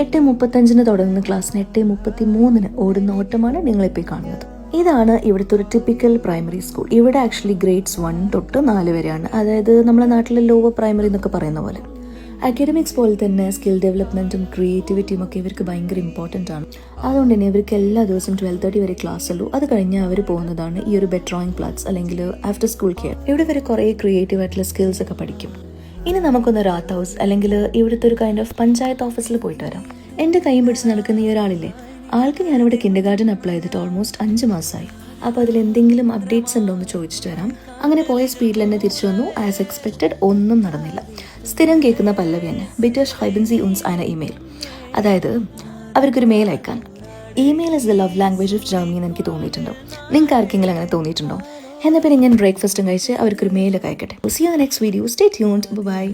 8:35 തുടങ്ങുന്ന ക്ലാസ്സിന് 8:33 ഓടുന്ന ഓട്ടമാണ് നിങ്ങളിപ്പോൾ കാണുന്നത്. ഇതാണ് ഇവിടുത്തെ ഒരു ടിപ്പിക്കൽ പ്രൈമറി സ്കൂൾ. ഇവിടെ ആക്ച്വലി ഗ്രേഡ്സ് 1 തൊട്ട് 4 വരെയാണ്, അതായത് നമ്മുടെ നാട്ടിലെ ലോവർ പ്രൈമറി എന്നൊക്കെ പറയുന്ന പോലെ. അക്കാഡമിക്സ് പോലെ തന്നെ സ്കിൽ ഡെവലപ്മെൻറ്റും ക്രിയേറ്റിവിറ്റിയും ഒക്കെ ഇവർക്ക് ഭയങ്കര ഇമ്പോർട്ടൻ്റ് ആണ്. അതുകൊണ്ട് തന്നെ ഇവർക്ക് എല്ലാ ദിവസവും 12:30 വരെ ക്ലാസ് ഉള്ളൂ. അത് കഴിഞ്ഞ് അവർ പോകുന്നതാണ് ഈ ഒരു ബെഡ് ഡ്രോയിങ് പ്ലാറ്റ്സ് അല്ലെങ്കിൽ ആഫ്റ്റർ സ്കൂൾ കെയർ. ഇവിടെ ഇവർ കുറേ ക്രിയേറ്റീവ് ആയിട്ടുള്ള സ്കിൽസ് ഒക്കെ പഠിക്കും. ഇനി നമുക്കൊന്ന് റാത്ത് ഹൗസ് അല്ലെങ്കിൽ ഇവിടുത്തെ ഒരു കൈൻഡ് ഓഫ് പഞ്ചായത്ത് ഓഫീസിൽ പോയിട്ട് വരാം. എൻ്റെ കൈയും പിടിച്ച് നടക്കുന്ന ഈ ഒരാളില്ലേ, ആൾക്ക് ഞാനിവിടെ കിൻഡർഗാർട്ടൻ അപ്ലൈ ചെയ്തിട്ട് ഓൾമോസ്റ്റ് 5 മാസമായി. അപ്പോൾ അതിലെന്തെങ്കിലും അപ്ഡേറ്റ്സ് ഉണ്ടോ എന്ന് ചോദിച്ചിട്ട് വരാം. അങ്ങനെ പോയ സ്പീഡിൽ തന്നെ തിരിച്ചു വന്നു. ആസ് എക്സ്പെക്റ്റഡ് ഒന്നും നടന്നില്ല. സ്ഥിരം കേൾക്കുന്ന പല്ലവി തന്നെ, ബിറ്റർ ഷൈബൻ സി ഉൻസ് eine ഇമെയിൽ, അതായത് അവർക്കൊരു മെയിൽ അയക്കാൻ. Email is the love language of Germany എന്ന് എനിക്ക് തോന്നിയിട്ടുണ്ടോ? നിങ്ങൾക്ക് ആർക്കെങ്കിലും അങ്ങനെ തോന്നിയിട്ടുണ്ടോ? എന്നാൽ പിന്നെ ഞാൻ ബ്രേക്ക്ഫാസ്റ്റും കഴിച്ച് അവർക്കൊരു മെയിലൊക്കെ അയക്കട്ടെ. See you in the next video. Stay tuned. By.